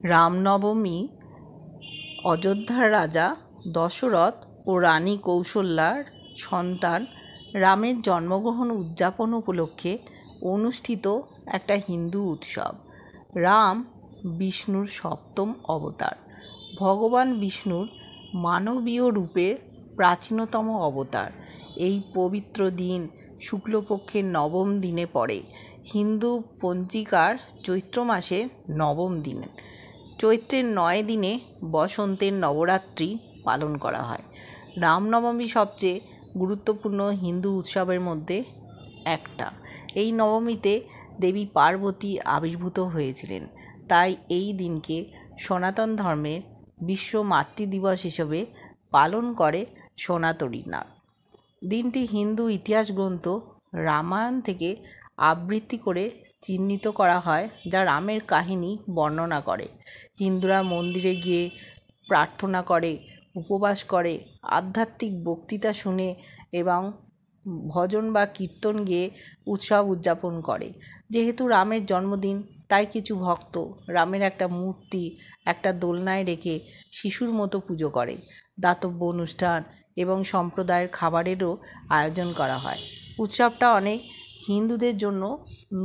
রামনবমী অযোধ্যার রাজা দশরথ ও রানী কৌশল্যার সন্তান রামের জন্মগ্রহণ উদযাপন উপলক্ষে অনুষ্ঠিত একটা হিন্দু উৎসব। রাম বিষ্ণুর সপ্তম অবতার। ভগবান বিষ্ণুর মানবীয় রূপের প্রাচীনতম অবতার। এই পবিত্র দিন শুক্লপক্ষের নবম দিনে পড়ে। হিন্দু পঞ্জিকার চৈত্র মাসের নবম দিনে। চৈত্রের 9 দিনে বসন্তের নবরাত্রি পালন করা হয়। রামনবমী সবচেয়ে গুরুত্বপূর্ণ হিন্দু উৎসবের মধ্যে একটা। এই নবমীতে দেবী পার্বতী আবির্ভূত হয়েছিলেন, তাই এই দিনকে সনাতন ধর্মের বিশ্ব মাতৃদিবস হিসেবে পালন করে সনাতনীরা। দিনটি হিন্দু ইতিহাস গ্রন্থ রামায়ণ থেকে আবৃত্তি করে চিহ্নিত করা হয়, যা রামের কাহিনী বর্ণনা করে। হিন্দুরা মন্দিরে গিয়ে প্রার্থনা করে, উপবাস করে, আধ্যাত্মিক বক্তৃতা শুনে এবং ভজন বা কীর্তন গেয়ে উৎসব উদযাপন করে। যেহেতু রামের জন্মদিন, তাই কিছু ভক্ত রামের একটা মূর্তি একটা দোলনায় রেখে শিশুর মতো পুজো করে। দাতব্য অনুষ্ঠান এবং সম্প্রদায়ের খাবারেরও আয়োজন করা হয়। উৎসবটা অনেক হিন্দুদের জন্য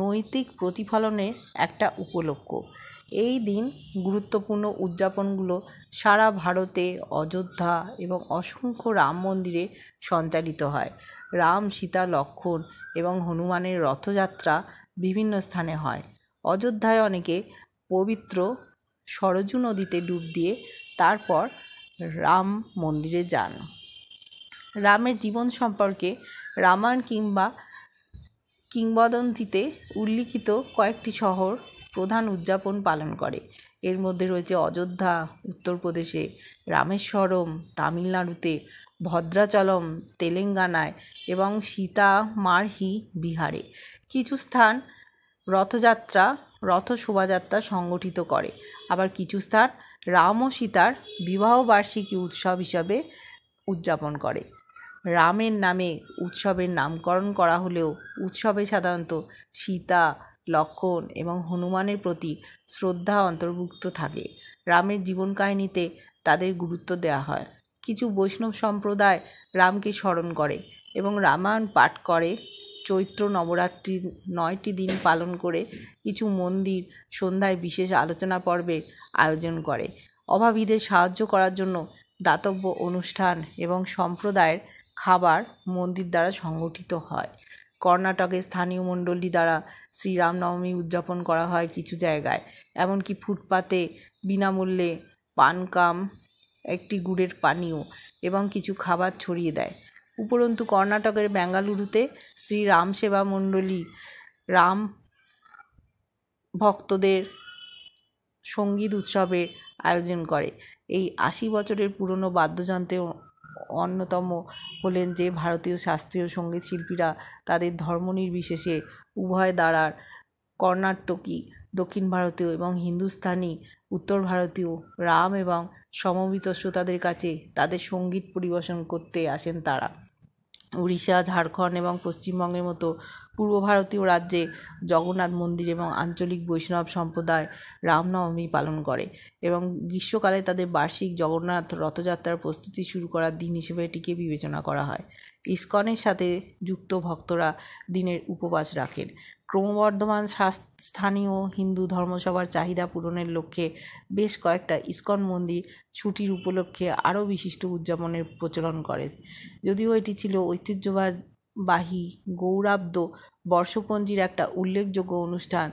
নৈতিক প্রতিফলনের একটা উপলক্ষ। এই দিন গুরুত্বপূর্ণ উদযাপনগুলো সারা ভারতে অযোধ্যা এবং অসংখ্য রাম মন্দিরে সঞ্চালিত হয়। রাম, সীতা, লক্ষ্মণ এবং হনুমানের রথযাত্রা বিভিন্ন স্থানে হয়। অযোধ্যায় অনেকে পবিত্র সরজু নদীতে ডুব দিয়ে তারপর রাম মন্দিরে যান। রামের জীবন সম্পর্কে রামায়ণ কিংবা কিংবদন্তিতে উল্লিখিত কয়েকটি শহর প্রধান উদযাপন পালন করে। এর মধ্যে রয়েছে অযোধ্যা উত্তরপ্রদেশে, রামেশ্বরম তামিলনাড়ুতে, ভদ্রাচলম তেলেঙ্গানায় এবং সীতামারহি বিহারে। কিছু স্থান রথযাত্রা রথ শোভাযাত্রা সংগঠিত করে, আবার কিছু স্থান রাম ও সীতার বিবাহ বার্ষিকী উৎসব হিসাবে উদযাপন করে। রামের নামে উৎসবের নামকরণ করা হলেও উৎসবে সাধারণত সীতা, লক্ষ্মণ এবং হনুমানের প্রতি শ্রদ্ধা অন্তর্ভুক্ত থাকে। রামের জীবন কাহিনীতে তাদের গুরুত্ব দেওয়া হয়। কিছু বৈষ্ণব সম্প্রদায় রামকে স্মরণ করে এবং রামায়ণ পাঠ করে। চৈত্র নবরাত্রির 9টি দিন পালন করে কিছু মন্দির সন্ধ্যায় বিশেষ আলোচনা পর্বের আয়োজন করে। অভাবীদের সাহায্য করার জন্য দাতব্য অনুষ্ঠান এবং সম্প্রদায়ের খাবার মন্দির দ্বারা সংগঠিত হয়। কর্ণাটকের স্থানীয় মণ্ডলী দ্বারা শ্রীরামনবমী উদযাপন করা হয় কিছু জায়গায়। এমনকি ফুটপাতে বিনামূল্যে পানকাম, একটি গুড়ের পানীয় এবং কিছু খাবার ছড়িয়ে দেয়। উপরন্তু কর্ণাটকের বেঙ্গালুরুতে শ্রীরাম সেবা মণ্ডলী রাম ভক্তদের সঙ্গীত উৎসবের আয়োজন করে। এই 80 বছরের পুরনো বাদ্যযন্ত্রের অন্যতম হলেন যে ভারতীয় শাস্ত্রীয় সঙ্গীত শিল্পীরা তাদের ধর্ম নির্বিশেষে উভয় ধারার কর্ণাটকী, দক্ষিণ ভারতীয় এবং হিন্দুস্তানি উত্তর ভারতীয় রাম এবং সমবেত শ্রোতাদের কাছে তাদের সঙ্গীত পরিবেশন করতে আসেন তারা। উড়িষ্যা, ঝাড়খণ্ড এবং পশ্চিমবঙ্গের মতো পূর্ব ভারতীয় রাজ্যে জগন্নাথ মন্দির এবং আঞ্চলিক বৈষ্ণব সম্প্রদায় রামনবমী পালন করে এবং গ্রীষ্মকালে তাদের বার্ষিক জগন্নাথ রথযাত্রার প্রস্তুতি শুরু করার দিন হিসেবে এটিকে বিবেচনা করা হয়। ইস্কনের সাথে যুক্ত ভক্তরা দিনের উপবাস রাখেন। ক্রমবর্ধমান স্থানীয় হিন্দু ধর্মসভার চাহিদা পূরণের লক্ষ্যে বেশ কয়েকটা ইস্কন মন্দির ছুটির উপলক্ষে আরও বিশিষ্ট উদযাপনের প্রচলন করে। যদিও এটি ছিল ঐতিহ্যবাহী গৌড়াব্দ বর্ষপঞ্জির একটা উল্লেখযোগ্য অনুষ্ঠান,